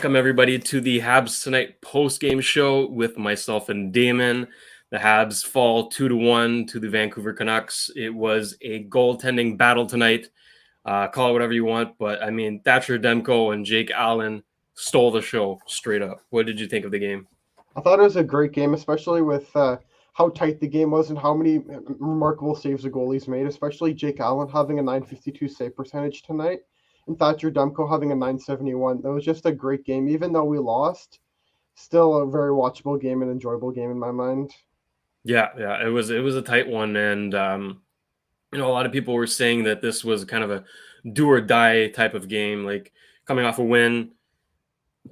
Welcome everybody to the Habs Tonight post-game show with myself and Damen. The Habs fall 2-1 to the Vancouver Canucks. It was a goaltending battle tonight. Call it whatever you want, but I mean, Thatcher Demko and Jake Allen stole the show straight up. What did you think of the game? I thought it was a great game, especially with how tight the game was and how many remarkable saves the goalies made, especially Jake Allen having a .952 save percentage tonight and Thatcher Demko having a .971. That was just a great game. Even though we lost, still a very watchable game and enjoyable game in my mind. Yeah, it was a tight one, and a lot of people were saying that this was kind of a do or die type of game, like coming off a win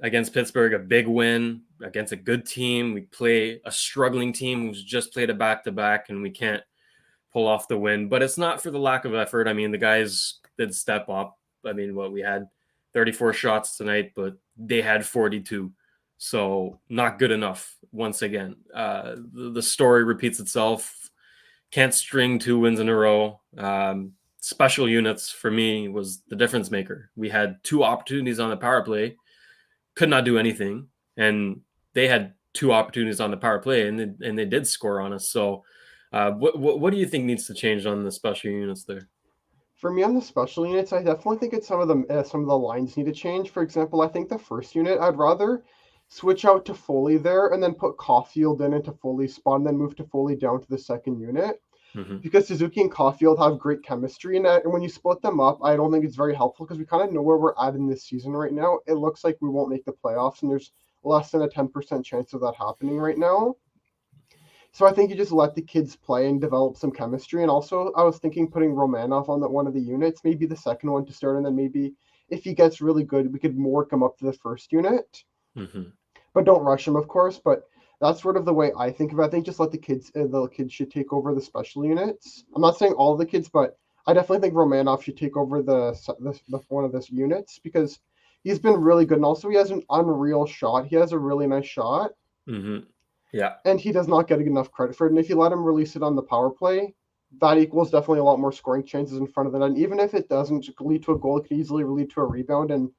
against Pittsburgh, a big win against a good team. We play a struggling team who's just played a back-to-back, and we can't pull off the win. But it's not for the lack of effort. I mean, the guys did step up. I mean, we had 34 shots tonight, but they had 42. So not good enough once again. The story repeats itself. Can't string 2 wins in a row. Special units, for me, was the difference maker. We had 2 opportunities on the power play, could not do anything. And they had 2 opportunities on the power play, and they did score on us. So what do you think needs to change on the special units there? For me, on the special units, I definitely think it's some of the lines need to change. For example, I think the first unit, I'd rather switch out to Foley there and then put Caulfield in into Foley's spot and then move to Foley down to the second unit. Because Suzuki and Caulfield have great chemistry, and when you split them up, I don't think it's very helpful because we kind of know where we're at in this season right now. It looks like we won't make the playoffs, and there's less than a 10% chance of that happening right now. So I think you just let the kids play and develop some chemistry. And also, I was thinking putting Romanov on one of the units, maybe the second one to start, and then maybe if he gets really good, we could work him up to the first unit. But don't rush him, of course. But that's sort of the way I think of it. I think just let the kids should take over the special units. I'm not saying all of the kids, but I definitely think Romanov should take over the one of the units because he's been really good. And also, he has an unreal shot. He has a really nice shot. Yeah. And he does not get enough credit for it. And if you let him release it on the power play, that equals definitely a lot more scoring chances in front of it. And even if it doesn't lead to a goal, it could easily lead to a rebound. And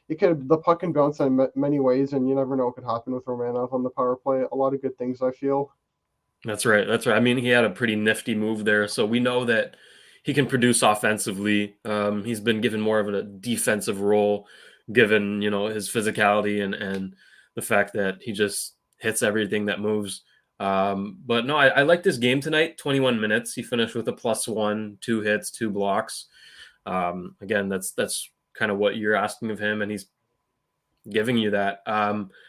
the puck can bounce in many ways, and you never know what could happen with Romanov on the power play. A lot of good things, I feel. That's right. I mean, he had a pretty nifty move there. So we know that he can produce offensively. He's been given more of a defensive role, given, his physicality and the fact that he just hits everything that moves. But no, I like this game tonight. 21 minutes. He finished with a +1, 2 hits, 2 blocks. Again, that's kind of what you're asking of him, and he's giving you that.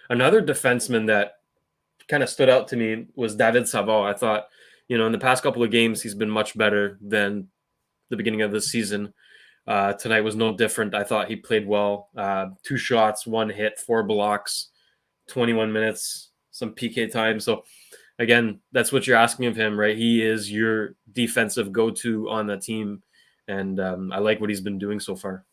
Another defenseman that kind of stood out to me was David Savard. I thought, in the past couple of games, he's been much better than the beginning of the season. Tonight was no different. I thought he played well. 2 shots, 1 hit, 4 blocks, 21 minutes, some PK time. So again, that's what you're asking of him, right? He is your defensive go-to on the team, and I like what he's been doing so far.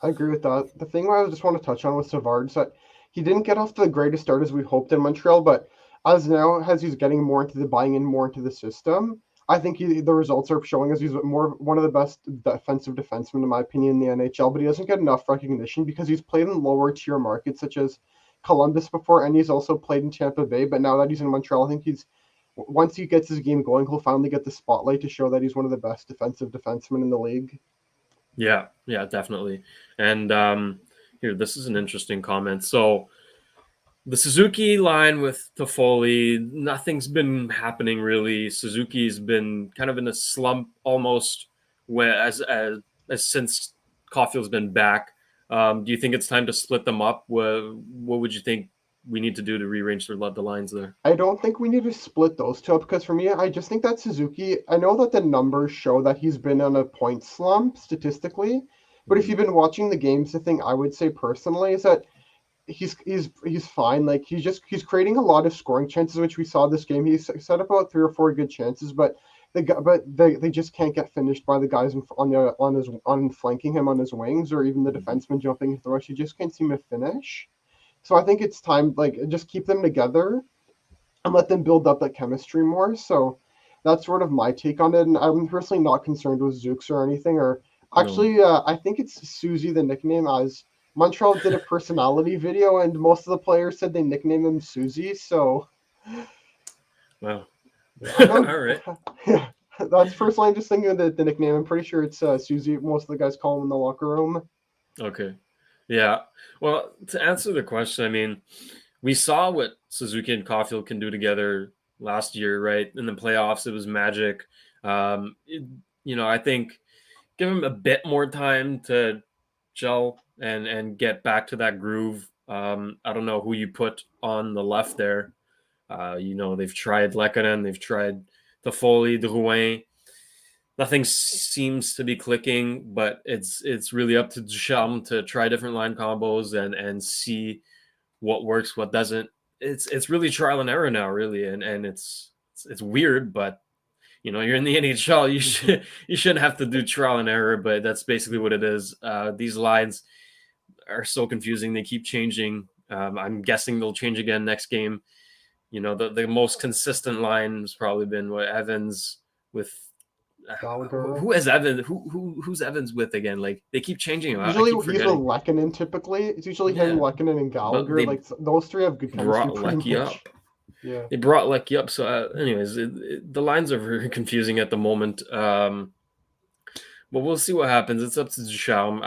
I agree with that. The thing I just want to touch on with Savard is that he didn't get off to the greatest start as we hoped in Montreal, but as he's getting more into buying in more into the system, I think the results are showing us he's one of the best defensive defensemen, in my opinion, in the NHL, but he doesn't get enough recognition because he's played in lower tier markets such as Columbus before, and he's also played in Tampa Bay, but now that he's in Montreal, I think once he gets his game going, he'll finally get the spotlight to show that he's one of the best defensive defensemen in the league. Yeah, definitely. And here, this is an interesting comment. So the Suzuki line with Toffoli, nothing's been happening really. Suzuki's been kind of in a slump almost as since Caulfield's been back. Do you think it's time to split them up? What would you think we need to do to rearrange the lines there? I don't think we need to split those two up because for me, I just think that Suzuki, I know that the numbers show that he's been on a point slump statistically, but if you've been watching the games, the thing I would say personally is that he's fine. Like he's creating a lot of scoring chances, which we saw this game. He's set up about 3 or 4 good chances, but they just can't get finished by the guys on flanking him on his wings or even the defenseman jumping into the rush. He just can't seem to finish. So I think it's time, just keep them together and let them build up that chemistry more. So that's sort of my take on it. And I'm personally not concerned with Zooks or anything. Or actually, I think it's Susie, the nickname, as Montreal did a personality video, and most of the players said they nicknamed him Susie. So Wow. yeah, All right. yeah, that's personally. I'm just thinking of the nickname. I'm pretty sure it's Susie. Most of the guys call him in the locker room. Okay. Yeah. Well, to answer the question, I mean, we saw what Suzuki and Caulfield can do together last year, right? In the playoffs, it was magic. It, I think give him a bit more time to gel and get back to that groove. I don't know who you put on the left there. They've tried Lekanen, they've tried Toffoli, Drouin. Nothing seems to be clicking, but it's really up to Ducharme to try different line combos and see what works, what doesn't. It's really trial and error now, really, and it's weird, but you're in the NHL. You shouldn't have to do trial and error, but that's basically what it is. These lines are so confusing; they keep changing. I'm guessing they'll change again next game. The most consistent line has probably been what Evans with. Gallagher. Who has Evans? Who's Evans with again? Like they keep changing him. I Usually keep he's with forgetting. Lekanen. Typically, it's usually him, Yeah, Lekanen, and but Gallagher. they Like those three have good chemistry, brought pretty Lecky much. up. Yeah. They brought Lecky up. So, anyways, the lines are very confusing at the moment. But we'll see what happens. It's up to Ducharme.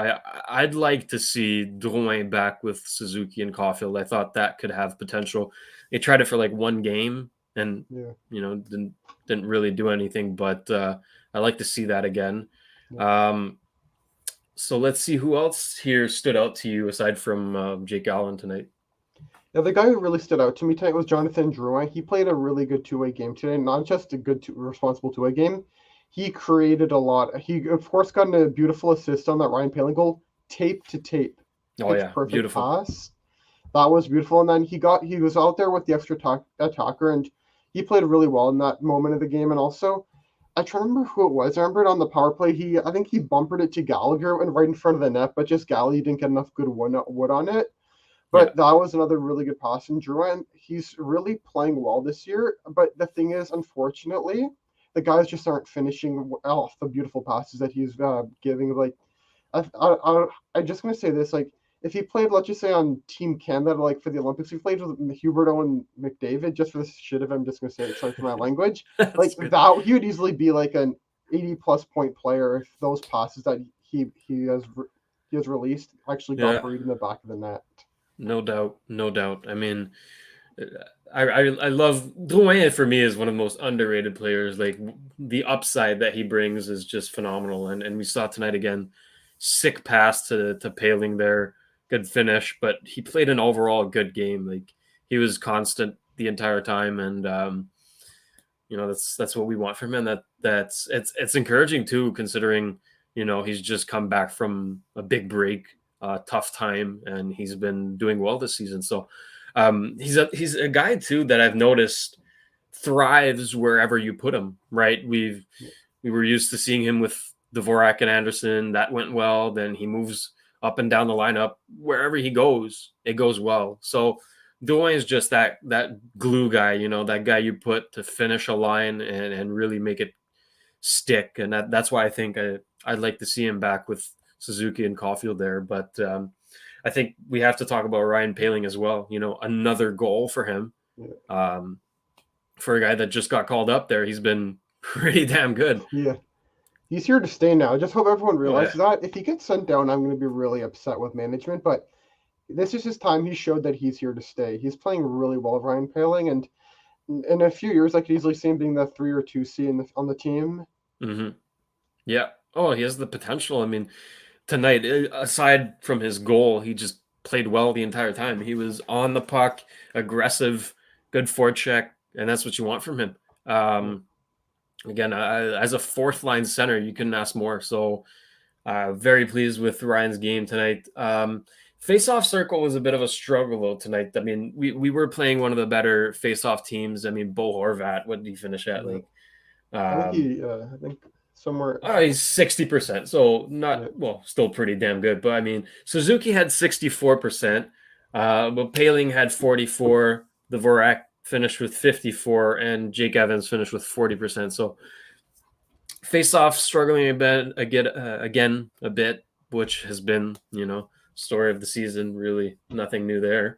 I'd like to see Drouin back with Suzuki and Caulfield. I thought that could have potential. They tried it for like one game and Yeah. didn't really do anything. But I like to see that again. Yeah. So let's see who else here stood out to you aside from Jake Allen tonight. Yeah, the guy who really stood out to me tonight was Jonathan Drouin. He played a really good two-way game today, not just a good, responsible two-way game. He created a lot. He, of course, got a beautiful assist on that Ryan Poehling goal, tape to tape, Oh pitch yeah, perfect beautiful. pass. That was beautiful. And then he was out there with the extra attacker, and he played really well in that moment of the game. And also, I try to remember who it was. I remember it on the power play. I think he bumpered it to Gallagher and right in front of the net, but just Gallagher didn't get enough good wood on it. Yeah, But that was another really good pass. And Drouin, he's really playing well this year. But the thing is, unfortunately, the guys just aren't finishing off the beautiful passes that he's giving. Like, I'm just gonna say this: like, if he played, let's just say on Team Canada, like for the Olympics, he played with Huberto and McDavid. Just for the shit of it, I'm just gonna say it. Sorry for my language. that's Like good. that, he would easily be like an 80+ point player if those passes that he has released actually got Yeah, buried in the back of the net. no doubt, no doubt. I mean, I love Drouin for me is one of the most underrated players. Like the upside that he brings is just phenomenal, and we saw tonight again. Sick pass to Paling there, good finish, but he played an overall good game. Like he was constant the entire time, and that's what we want from him. It's encouraging too, considering he's just come back from a big break, tough time, and he's been doing well this season. So he's a guy too that I've noticed thrives wherever you put him. Right, we were used to seeing him with Dvorak and Anderson. That went well. Then he moves up and down the lineup. Wherever he goes, it goes well. So Dwayne is just that glue guy, that guy you put to finish a line and really make it stick. And that's why I think I'd like to see him back with Suzuki and Caulfield there. But I think we have to talk about Ryan Poehling as well. Another goal for him. Yeah. For a guy that just got called up there, he's been pretty damn good. Yeah. He's here to stay now. I just hope everyone Oh realizes yeah. that. If he gets sent down, I'm going to be really upset with management. But this is his time. He showed that he's here to stay. He's playing really well, Ryan Poehling, and in a few years, I could easily see him being the 3 or 2C on the team. Mm-hmm. Yeah. Oh, he has the potential. I mean, tonight, aside from his goal, he just played well the entire time. He was on the puck, aggressive, good forecheck, and that's what you want from him. Again, as a fourth line center, you couldn't ask more. So, very pleased with Ryan's game tonight. Face-off circle was a bit of a struggle though tonight. I mean, we were playing one of the better face-off teams. I mean, Bo Horvat, what did he finish at? Yeah. Like, I think somewhere. he's 60%. So Yeah. not well, still pretty damn good. But I mean, Suzuki had 64%. But Paling had 44. The Vorak finished with 54, and Jake Evans finished with 40%. So face off struggling a bit again a bit, which has been story of the season. Really, nothing new there.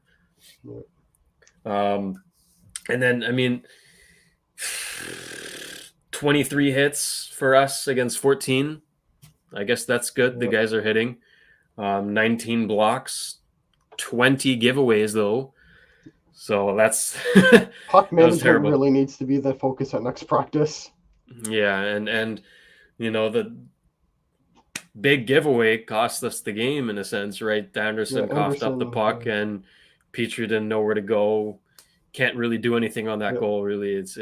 Yeah. And then, I mean, 23 hits for us against 14. I guess that's good. The Yeah. guys are hitting. 19 blocks, 20 giveaways though. So that's that Puck was management terrible. really needs to be the focus at next practice. Yeah, and the big giveaway cost us the game in a sense, right? Yeah, Anderson coughed up the Anderson. puck, and Petrie didn't know where to go. Can't really do anything on that Yeah, goal. Really, it's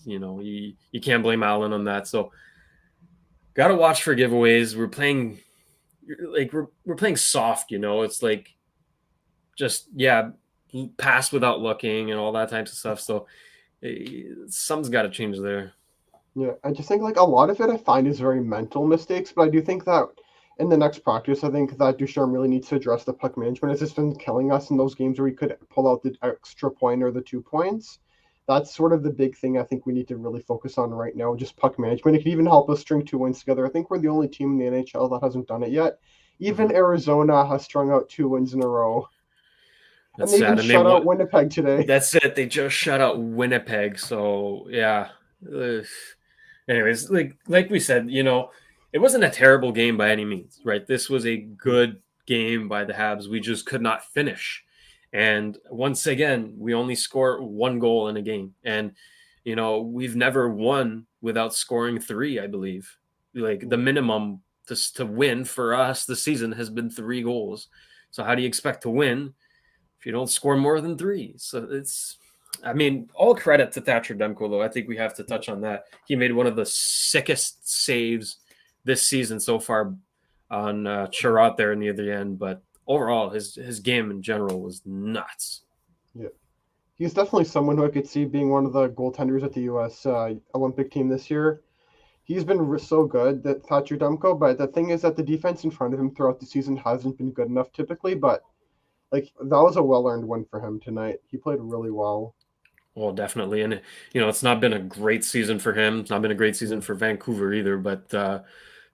you can't blame Allen on that. So got to watch for giveaways. We're playing like we're playing soft. It's like just pass without looking and all that types of stuff. So something's got to change there. yeah. I just think like a lot of it I find is very mental mistakes, but I do think that in the next practice, I think that Ducharme really needs to address the puck management. It's just been killing us in those games where we could pull out the extra point or the 2 points. That's sort of the big thing I think we need to really focus on right now, just puck management. It could even help us string 2 wins together. I think we're the only team in the NHL that hasn't done it yet. Even Arizona has strung out 2 wins in a row. And That's they even sad. And they shut out won. Winnipeg today. That's it. They just shut out Winnipeg. So yeah. Ugh. Anyways, like we said, it wasn't a terrible game by any means, right? This was a good game by the Habs. We just could not finish. And once again, we only score one goal in a game. And we've never won without scoring three, I believe. Like the minimum to win for us this season has been 3 goals. So how do you expect to win if you don't score more than three? So I mean, all credit to Thatcher Demko, though. I think we have to touch on that. He made one of the sickest saves this season so far on Sherratt there near the end. But overall, his game in general was nuts. Yeah. He's definitely someone who I could see being one of the goaltenders at the U.S. Olympic team this year. He's been so good, that Thatcher Demko, but the thing is that the defense in front of him throughout the season hasn't been good enough typically, but like that was a well-earned win for him tonight. He played really well. Well, definitely. And, it's not been a great season for him. It's not been a great season for Vancouver either. But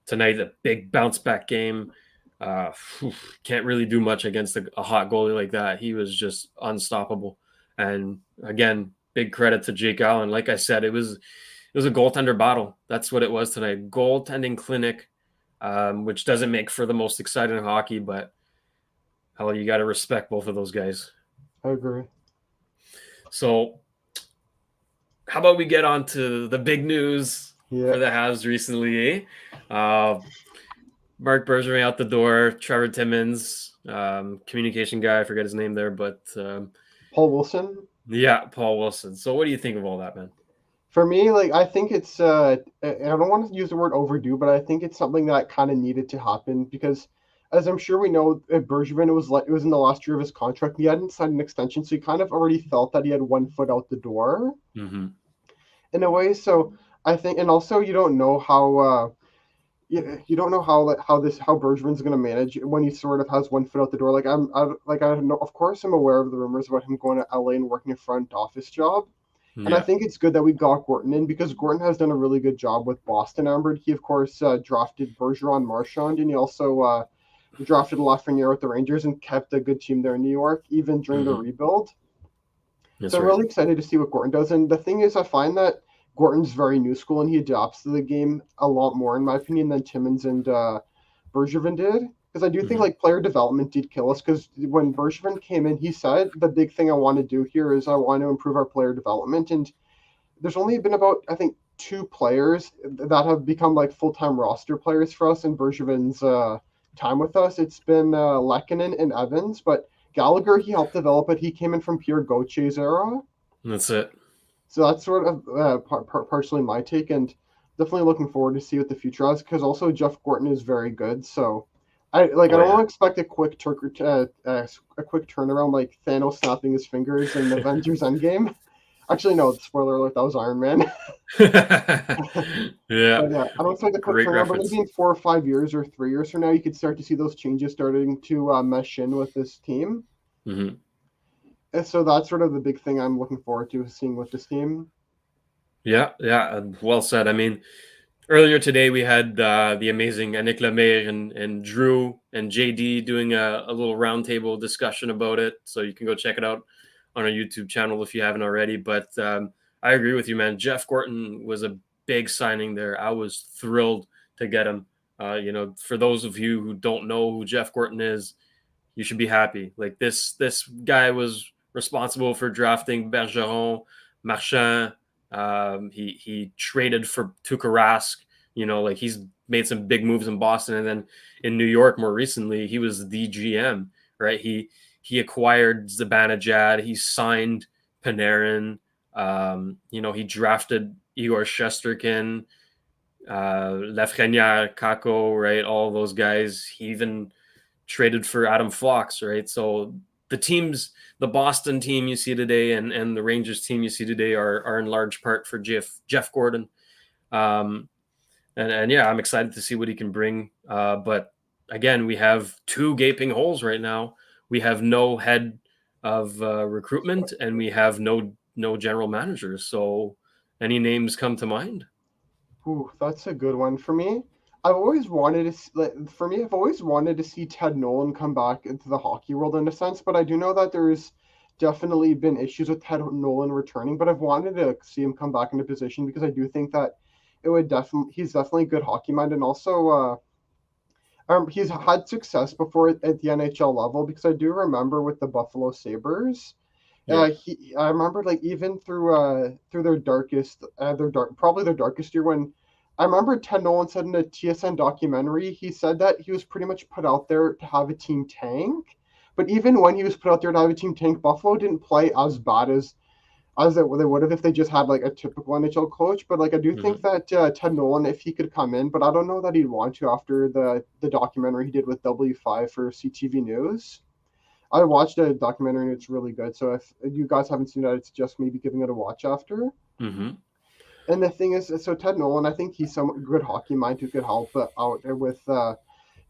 tonight, a big bounce back game. Can't really do much against a hot goalie like that. He was just unstoppable. And again, big credit to Jake Allen. Like I said, it was a goaltender battle. That's what it was tonight. Goaltending clinic, which doesn't make for the most exciting hockey, but hell, you got to respect both of those guys. I agree. So how about we get on to the big news for the Habs recently, eh? Mark Bergevin out the door, Trevor Timmins, communication guy, I forget his name there, but Paul Wilson? Yeah, Paul Wilson. So what do you think of all that, man? For me, like I think it's I don't want to use the word overdue, but I think it's something that kind of needed to happen because as I'm sure we know, Bergevin it was in the last year of his contract. He hadn't signed an extension, so he kind of already felt that he had 1 foot out the door. Mm-hmm. In a way. So I think, and also you don't know how you don't know how Bergevin's going to manage when he sort of has 1 foot out the door. Like I know, of course I'm aware of the rumors about him going to LA and working a front office job. And I think it's good that we got Gorton in because Gorton has done a really good job with Boston Amber. He, of course, drafted Bergeron Marchand, and he also drafted Lafreniere with the Rangers and kept a good team there in New York, even during the rebuild. That's so I'm right. really excited to see what Gorton does. And the thing is, I find that Gorton's very new school, and he adapts to the game a lot more, in my opinion, than Timmins and Bergevin did. Because I do think like player development did kill us. Because when Bergevin came in, he said the big thing I want to do here is I want to improve our player development. And there's only been about I think 2 players that have become like full-time roster players for us in Bergevin's time with us. It's been Lehkonen and Evans, but Gallagher he helped develop it. He came in from Pierre Gauthier's era. That's it. So that's sort of partially my take, and definitely looking forward to see what the future has. Because also Jeff Gorton is very good, so I don't want to expect a quick turnaround like Thanos snapping his fingers in Avengers Endgame. Actually, no, spoiler alert, that was Iron Man. Yeah. But yeah, I don't expect a quick Great turnaround, but reference. maybe in 4 or 5 years or 3 years from now, you could start to see those changes starting to mesh in with this team. Mm-hmm. And so that's sort of the big thing I'm looking forward to seeing with this team. Yeah, well said. I mean, Earlier today, we had the amazing Annick Lemire and Drew and JD doing a little roundtable discussion about it. So you can go check it out on our YouTube channel if you haven't already. But I agree with you, man. Jeff Gorton was a big signing there. I was thrilled to get him. For those of you who don't know who Jeff Gorton is, you should be happy. Like this guy was responsible for drafting Bergeron, Marchand. He traded for Tuukka Rask. Like he's made some big moves in Boston, and then in New York more recently, he was the GM. Right? He acquired Zibanejad. He signed Panarin. He drafted Igor Shesterkin, Lafreniere, Kako, right? All those guys. He even traded for Adam Fox, right? So the Boston team you see today and the Rangers team you see today are in large part for Jeff Gordon. Um, and yeah, I'm excited to see what he can bring. But again, we have two gaping holes right now. We have no head of recruitment, and we have no general managers. So, any names come to mind? Ooh, that's a good one for me. I've always wanted to, for me, I've always wanted to see Ted Nolan come back into the hockey world in a sense, but I do know that there's definitely been issues with Ted Nolan returning, but I've wanted to see him come back into position because I do think that he's definitely a good hockey mind, and also, he's had success before at the NHL level because I do remember with the Buffalo Sabres. Yeah. I remember like even through their darkest probably their darkest year when I remember Ted Nolan said in a TSN documentary, he said that he was pretty much put out there to have a team tank. But even when he was put out there to have a team tank, Buffalo didn't play as bad as they would have if they just had like a typical NHL coach. But like I do think Mm-hmm. that Ted Nolan, if he could come in, but I don't know that he'd want to after the documentary he did with W5 for CTV News. I watched a documentary and it's really good. So if you guys haven't seen that, it's just maybe giving it a watch after. Mm-hmm. And the thing is, so Ted Nolan, I think he's some good hockey mind who could help out with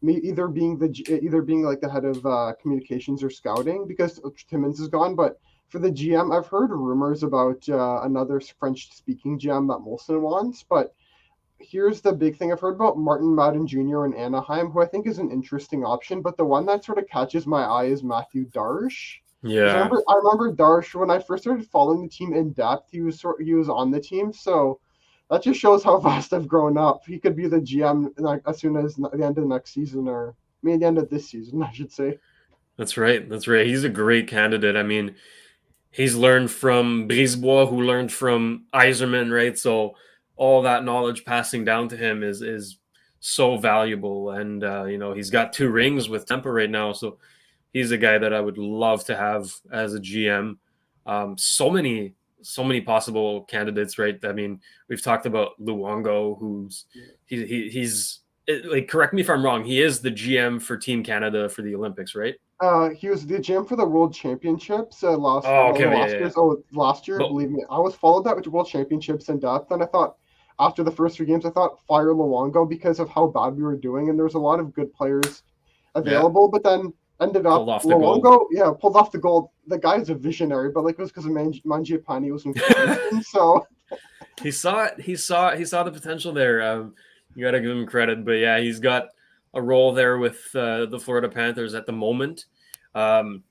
me either being like the head of communications or scouting because Timmins is gone. But for the GM, I've heard rumors about another French-speaking GM that Molson wants. But here's the big thing I've heard about Martin Madden Jr. in Anaheim, who I think is an interesting option. But the one that sort of catches my eye is Matthew Darsh. Because Yeah. I remember Darsh when I first started following the team in depth. He was on the team, so that just shows how fast I've grown up. He could be the GM like, as soon as the end of the next season, or maybe the end of this season, I should say. That's right. That's right. He's a great candidate. I mean, he's learned from Brisebois, who learned from Iserman, right? So all that knowledge passing down to him is so valuable. And he's got 2 rings with Tampa right now, so he's a guy that I would love to have as a GM. So many possible candidates, right? I mean, we've talked about Luongo, who's he's like, correct me if I'm wrong. He is the GM for Team Canada for the Olympics, right? He was the GM for the World Championships Oh, okay, yeah, yeah, yeah. last year. But Believe me, I was followed that with World Championships in depth, and I thought after the first 3 games, I thought fire Luongo because of how bad we were doing, and there was a lot of good players yeah, available, but then ended pulled up off the gold. Luongo, yeah, pulled off the gold. The guy's a visionary, but like it was because of Mangiapane was in quarantine, so He saw it. He saw the potential there. You got to give him credit, but yeah, he's got a role there with the Florida Panthers at the moment. Um,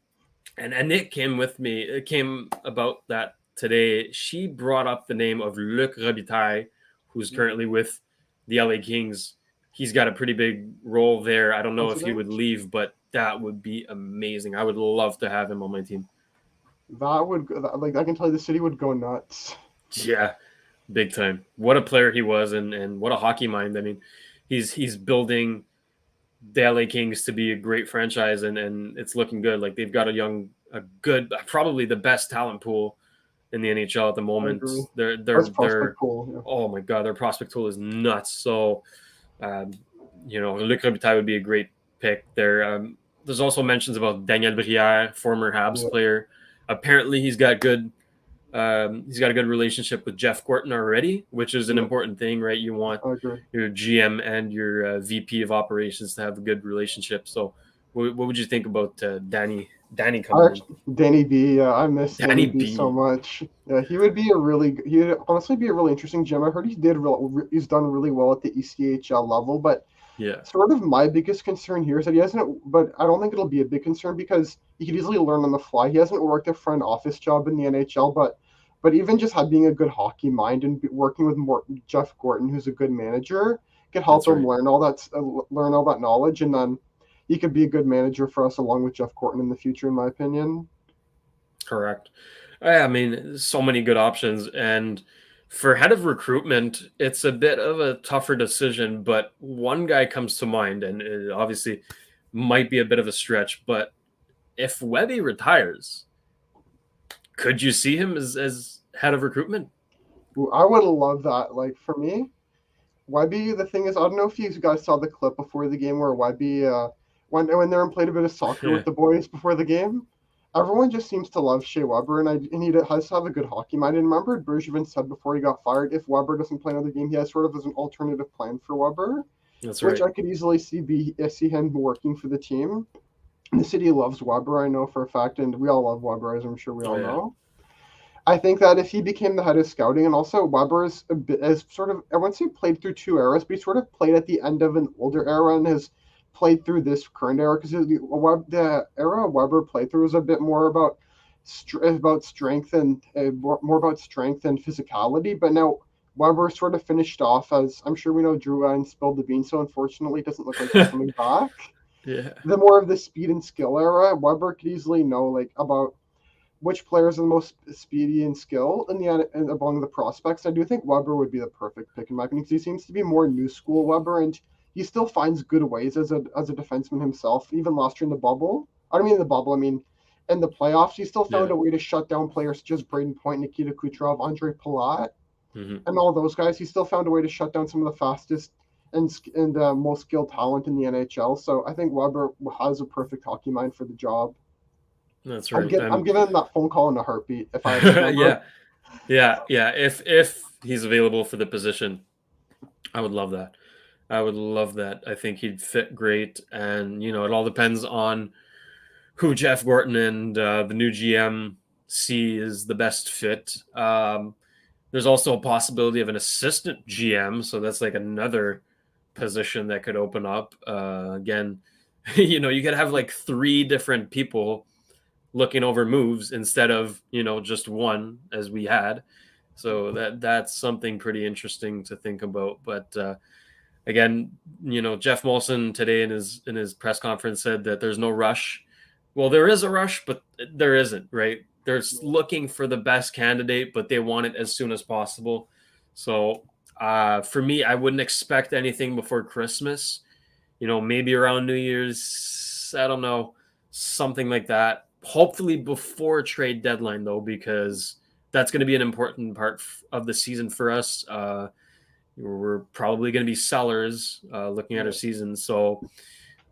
and Nick came with me. It came about that today. She brought up the name of Luc Robitaille, who's currently with the LA Kings. He's got a pretty big role there. I don't know if he would president. leave, but that would be amazing. I would love to have him on my team. That would like I can tell you the city would go nuts. Yeah, big time. What a player he was, and what a hockey mind. I mean, he's building the LA Kings to be a great franchise, and it's looking good. Like they've got a good, probably the best talent pool in the NHL at the I moment. agree. They're Prospect pool. Yeah. oh my god, their prospect pool is nuts. So, um, Luc Robitaille would be a great pick there. There's also mentions about Daniel Briere, former Habs Yeah, player. Apparently, he's got a good relationship with Jeff Gorton already, which is an yeah, important thing, right? You want I agree. your GM and your VP of operations to have a good relationship. So What would you think about Danny I coming in? actually, Danny B. I miss Danny Danny B so B. much. Yeah, he would honestly be a really interesting gem. I heard he's done really well at the ECHL level, but Yeah, sort of my biggest concern here is that he hasn't, but I don't think it'll be a big concern because he could easily learn on the fly. He hasn't worked a front office job in the NHL, but even just being a good hockey mind and working with Jeff Gorton, who's a good manager, could help that's him right. learn all that knowledge, and then he could be a good manager for us along with Jeff Gorton in the future, in my opinion. Correct. I mean, so many good options. And for head of recruitment, it's a bit of a tougher decision, but one guy comes to mind, and it obviously might be a bit of a stretch, but if Webby retires, could you see him as head of recruitment? Ooh, I would love that. Like for me, Webby, the thing is, I don't know if you guys saw the clip before the game where Webby, when they played a bit of soccer with Yeah. the boys before the game. Everyone just seems to love Shea Weber, and he has to have a good hockey mind. And remember, Bergevin said before he got fired, if Weber doesn't play another game, he has sort of as an alternative plan for Weber, That's which right. I could easily see him working for the team. The city loves Weber, I know for a fact, and we all love Weber, as I'm sure we Oh all yeah. know. I think that if he became the head of scouting, and also Weber is a bit, as sort of, I wouldn't say played through two eras, but he sort of played at the end of an older era and has played through this current era because the era Weber played through was a bit more about strength and more about strength and physicality. But now Weber sort of finished off as I'm sure we know Drew and spilled the beans, so unfortunately it doesn't look like he's coming back. Yeah. The more of the speed and skill era, Weber could easily know like about which players are the most speedy and skill and among the prospects. I do think Weber would be the perfect pick in my opinion because he seems to be more new school Weber, and he still finds good ways as a defenseman himself. Even last year in the bubble, I don't mean in the bubble, I mean in the playoffs, he still found Yeah. a way to shut down players such as Braden Point, Nikita Kucherov, Andre Palat, Hmm. and all those guys. He still found a way to shut down some of the fastest and most skilled talent in the NHL. So I think Weber has a perfect hockey mind for the job. That's I'm right. getting I'm giving him that phone call in a heartbeat if I had his number. Yeah. Yeah. If he's available for the position, I would love that. I would love that. I think he'd fit great, and it all depends on who Jeff Gorton and the new GM see is the best fit. There's also a possibility of an assistant GM, so that's like another position that could open up. Again, you could have like three different people looking over moves instead of just one as we had. So that's something pretty interesting to think about. But again, Jeff Molson today in his press conference said that there's no rush. Well, there is a rush, but there isn't, right? They're looking for the best candidate, but they want it as soon as possible. So for me, I wouldn't expect anything before Christmas. Maybe around New Year's. I don't know, something like that. Hopefully before trade deadline, though, because that's going to be an important part of the season for us. We're probably going to be sellers looking at our Yeah. season. So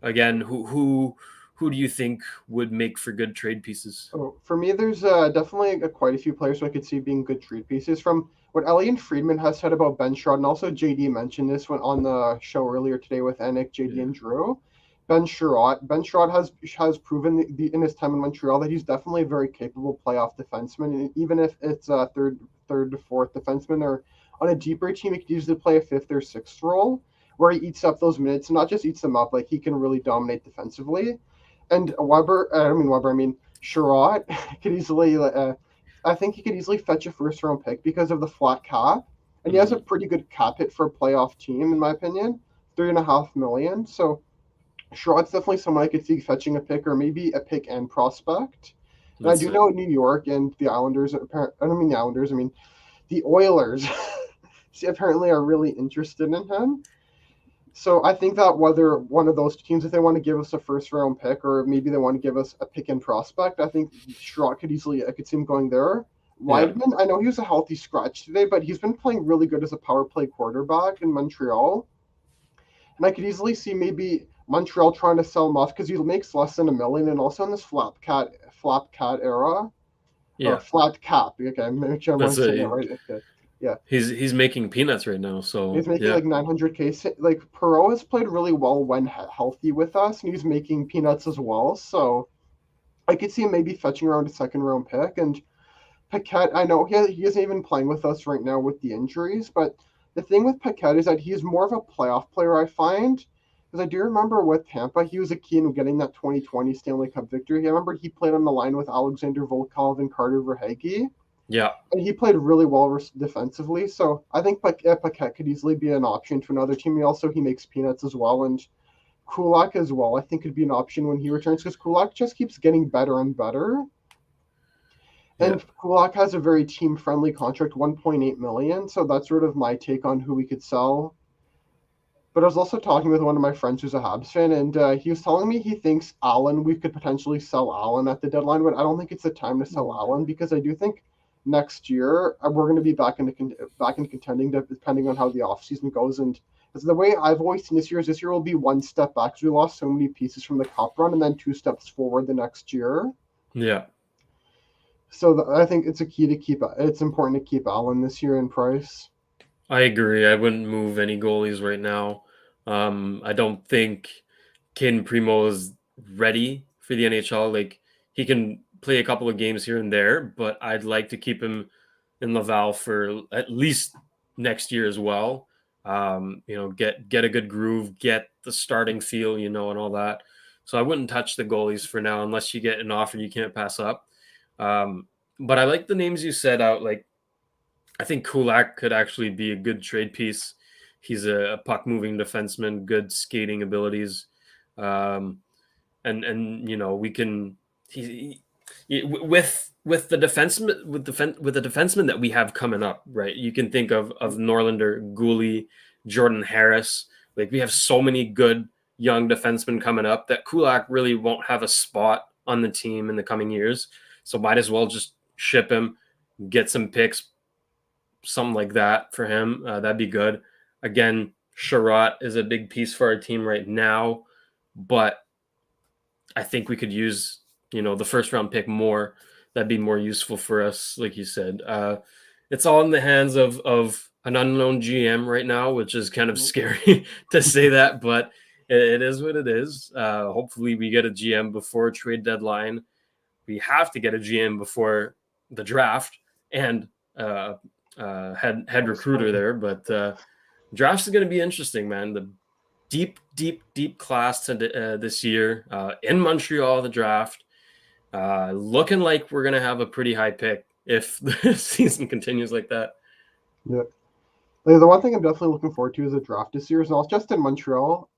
again, who do you think would make for good trade pieces? Oh, for me, there's definitely quite a few players who I could see being good trade pieces. From what Elliot Friedman has said about Ben Sherrod, and also JD mentioned this when on the show earlier today with Anik, JD, Yeah, and Drew. Ben Sherrod has proven in his time in Montreal that he's definitely a very capable playoff defenseman. And even if it's a third to fourth defenseman, or on a deeper team, he could usually play a fifth or sixth role where he eats up those minutes, and not just eats them up, like he can really dominate defensively. And Weber, I mean Sherrod could easily, I think he could easily fetch a first round pick because of the flat cap, and he has a mm, pretty good cap hit for a playoff team, in my opinion, 3.5 million. So Sherrod's definitely someone I could see fetching a pick or maybe a pick and prospect. And I that's do it. know New York and the Islanders. I don't mean the Islanders. I mean the Oilers. Apparently are really interested in him. So I think that whether one of those teams, if they want to give us a first round pick or maybe they want to give us a pick and prospect, I think Sherrod could easily, I could see him going there. Yeah, Weidman, I know he was a healthy scratch today, but he's been playing really good as a power play quarterback in Montreal. And I could easily see maybe Montreal trying to sell him off because he makes less than 1 million and also in this flap cat era or yeah, flat cap. Okay, make sure I'm that's saying it it. right. Okay. Yeah, He's making peanuts right now. So he's making yeah, like 900K. Like Perot has played really well when healthy with us, and he's making peanuts as well. So I could see him maybe fetching around a second round pick. And Paquette, I know he isn't even playing with us right now with the injuries, but the thing with Paquette is that he's more of a playoff player, I find. Because I do remember with Tampa, he was a key in getting that 2020 Stanley Cup victory. I remember he played on the line with Alexander Volkov and Carter Verhaeghe, yeah, and he played really well defensively. So I think Paquette could easily be an option to another team. He makes peanuts as well, and Kulak as well. I think could be an option when he returns because Kulak just keeps getting better and better. yeah. And Kulak has a very team-friendly contract, 1.8 million. So that's sort of my take on who we could sell. But I was also talking with one of my friends who's a Habs fan, and he was telling me he thinks Allen, we could potentially sell Allen at the deadline, but I don't think it's the time to sell Allen because I do think next year we're going to be back in contending, depending on how the offseason goes. And as the way I've always seen this year will be one step back because we lost so many pieces from the cup run, and then two steps forward the next year. Yeah, So I think it's a key to keep. It's important to keep Allen this year in price. I agree. I wouldn't move any goalies right now. I don't think Caden Primo is ready for the NHL. Like he can play a couple of games here and there, but I'd like to keep him in Laval for at least next year as well. Get a good groove, get the starting feel, and all that. So I wouldn't touch the goalies for now unless you get an offer you can't pass up. But I like the names you said out. Like I think Kulak could actually be a good trade piece. He's a puck moving defenseman, good skating abilities, um, and we can with the defenseman with the defenseman that we have coming up, right? You can think of Norlander, Gooley, Jordan Harris. Like we have so many good young defensemen coming up that Kulak really won't have a spot on the team in the coming years. So might as well just ship him, get some picks, something like that for him. That'd be good. Again, Sherratt is a big piece for our team right now, but I think we could use the first round pick more. That'd be more useful for us, like you said. It's all in the hands of an unknown GM right now, which is kind of scary to say that, but it is what it is. Hopefully, we get a GM before trade deadline. We have to get a GM before the draft and head recruiter there. But drafts is going to be interesting, man. The deep class this year in Montreal. The draft looking like we're going to have a pretty high pick if the season continues like that. Yeah. Like, the one thing I'm definitely looking forward to is the draft this year, is not just in Montreal.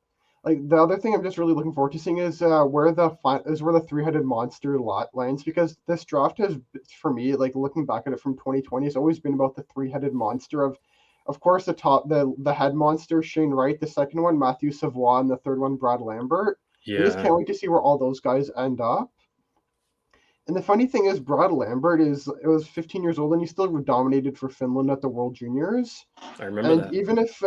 Like the other thing I'm just really looking forward to seeing is where the three-headed monster lands, because this draft has, for me, like looking back at it from 2020, has always been about the three-headed monster of course, the head monster Shane Wright, the second one Matthew Savoie, and the third one Brad Lambert. I just Yeah, can't wait to see where all those guys end up. And the funny thing is, Brad Lambert was 15 years old and he still dominated for Finland at the World Juniors. I remember And that. even if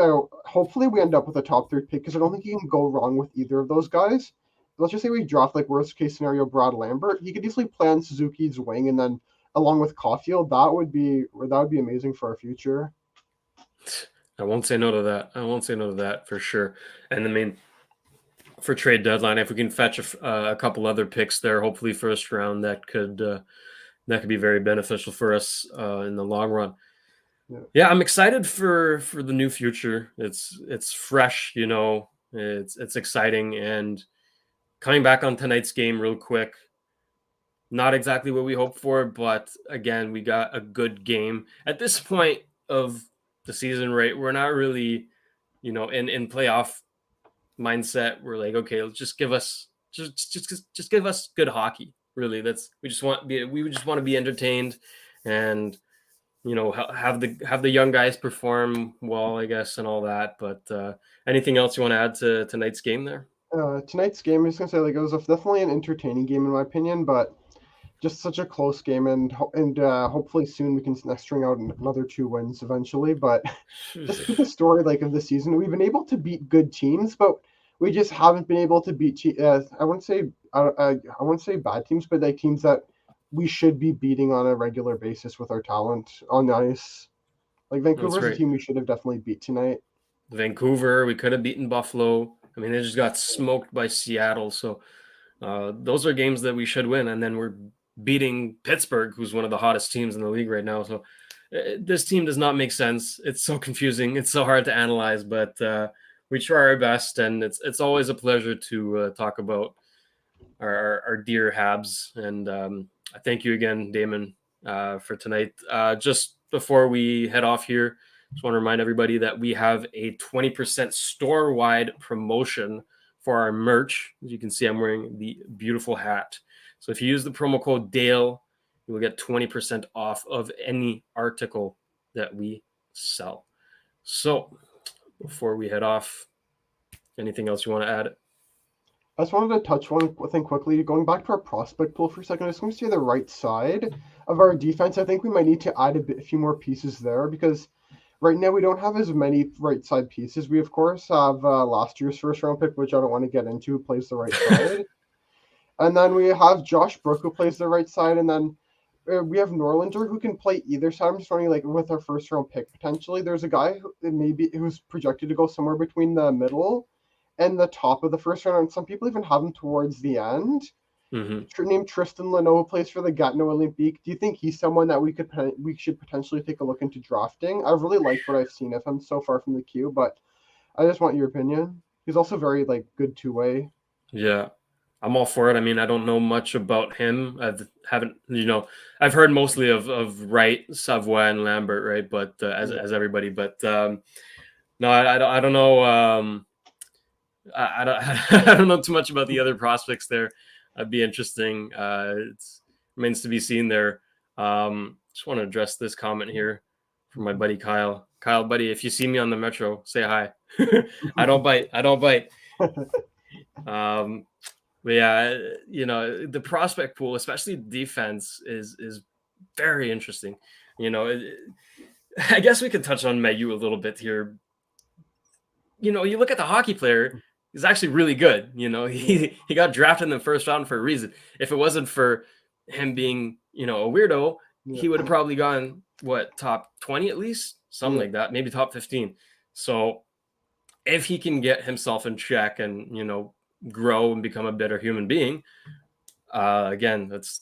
hopefully we end up with a top three pick, because I don't think you can go wrong with either of those guys. Let's just say we draft like worst case scenario Brad Lambert, he could easily play on Suzuki's wing, and then along with Caulfield, that would be amazing for our future. I won't say no to that. I won't say no to that for sure. And I mean, for trade deadline, if we can fetch a couple other picks there, hopefully first round, that could be very beneficial for us in the long run. Yeah, I'm excited for the new future. It's fresh, it's exciting. And coming back on tonight's game real quick, not exactly what we hoped for, but again, we got a good game. At this point of the season, right, we're not really, in playoff mindset. We're like, okay, let's just give us just give us good hockey. Really, we just want to be entertained, and have the young guys perform well, I guess, and all that. But anything else you want to add to tonight's game there? Tonight's game, I'm just gonna say, like, it was definitely an entertaining game in my opinion, but just such a close game, and hopefully soon we can string out another 2 wins eventually. But just with the story like of the season, we've been able to beat good teams, but we just haven't been able to beat. I wouldn't say bad teams, but like teams that we should be beating on a regular basis with our talent on the ice. Like That's Vancouver's a right. team we should have definitely beat tonight. Vancouver, we could have beaten Buffalo. I mean, they just got smoked by Seattle. So those are games that we should win. And then we're beating Pittsburgh, who's one of the hottest teams in the league right now. So this team does not make sense. It's so confusing. It's so hard to analyze, but we try our best. And it's always a pleasure to talk about our dear Habs. And I thank you again, Damon, for tonight. Just before we head off here, just want to remind everybody that we have a 20% store-wide promotion for our merch. As you can see, I'm wearing the beautiful hat. So if you use the promo code DALE, you will get 20% off of any article that we sell. So before we head off, anything else you want to add? I just wanted to touch one thing quickly. Going back to our prospect pool for a second, I just want to say the right side of our defense. I think we might need to add a few more pieces there because right now we don't have as many right side pieces. We of course have last year's first round pick, which I don't want to get into, who plays the right side, and then we have Josh Brook who plays the right side, and then we have Norlander who can play either side. I'm just wondering, like with our first round pick potentially, there's a guy who's projected to go somewhere between the middle and the top of the first round, and some people even have him towards the end. Named Tristan Leno, who plays for the Gatineau Olympique. Do you think he's someone that we should potentially take a look into drafting? I've really liked what I've seen of him so far from the queue, but I just want your opinion. He's also very good two-way. Yeah, I'm all for it. I mean, I don't know much about him. I've heard mostly of Wright, Savoie, and Lambert, right? But as everybody, but no, I don't know. I don't I don't know too much about the other prospects there. That'd be interesting. It remains to be seen there. Just want to address this comment here from my buddy Kyle. Kyle, buddy, if you see me on the metro, say hi. I don't bite. I don't bite. But yeah, the prospect pool, especially defense, is very interesting. I guess we could touch on Mayu a little bit here. You look at the hockey player, he's actually really good. He got drafted in the first round for a reason. If it wasn't for him being, a weirdo, he would have probably gone top 20 at least, something like that, maybe top 15. So if he can get himself in check and, grow and become a better human being, again, it's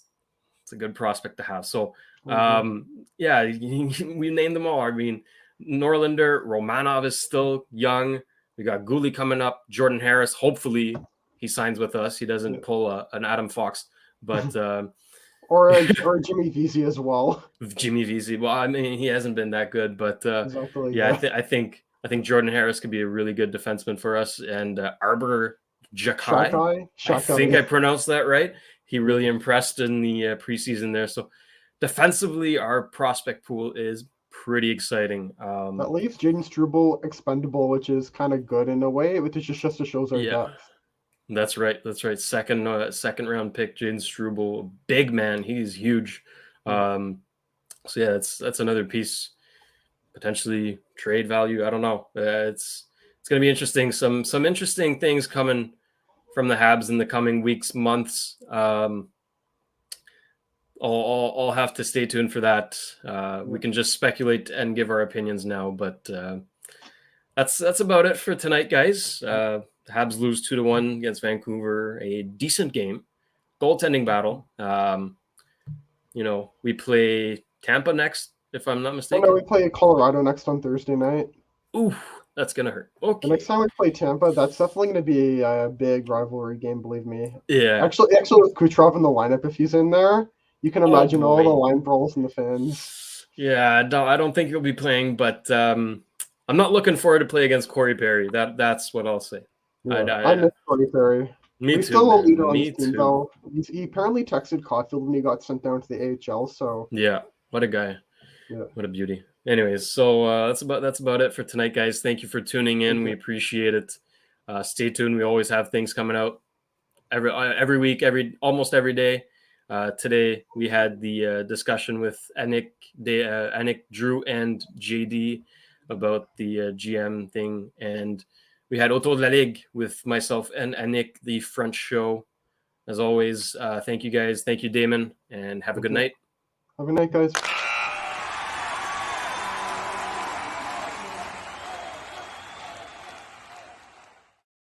a good prospect to have. So, yeah, we named them all. I mean, Norlander, Romanov is still young. We got Gouli coming up. Jordan Harris, hopefully he signs with us. He doesn't pull an Adam Fox, but or Jimmy Vesey as well. Jimmy Vesey. Well, I mean, he hasn't been that good, but exactly, I think Jordan Harris could be a really good defenseman for us. And Arbor Jakai, I think I pronounced that right. He really impressed in the preseason there. So defensively, our prospect pool is pretty exciting. That leaves Jaden Struble expendable, which is kind of good in a way, which just shows our depth. That's right. Second round pick, Jaden Struble, big man. He's huge. So yeah, that's another piece, potentially trade value. I don't know. It's going to be interesting. Some interesting things coming from the Habs in the coming weeks, months. I'll have to stay tuned for that. We can just speculate and give our opinions now, but that's about it for tonight, guys. Habs lose 2-1 against Vancouver. A decent game, goaltending battle. We play Tampa next, if I'm not mistaken. Oh, no, we play Colorado next on Thursday night. Ooh, that's gonna hurt. Okay. The next time we play Tampa, that's definitely going to be a big rivalry game, believe me. Yeah. Actually, with Kucherov in the lineup, if he's in there, you can imagine all the line brawls and the fans. Yeah, I don't think he'll be playing, but I'm not looking forward to play against Corey Perry. That's what I'll say. Yeah, I miss Corey Perry. He's still a leader on his team, though. He apparently texted Caulfield when he got sent down to the AHL. So yeah, what a guy. Yeah. What a beauty. Anyways, so that's about it for tonight, guys. Thank you for tuning in. We appreciate it. Stay tuned. We always have things coming out every week, almost every day. Today we had the discussion with Anik, Drew, and JD about the GM thing, and we had Autour de la Ligue with myself and Anik, the French show. As always, thank you guys. Thank you, Damon, and have a good night. Have a good night, guys.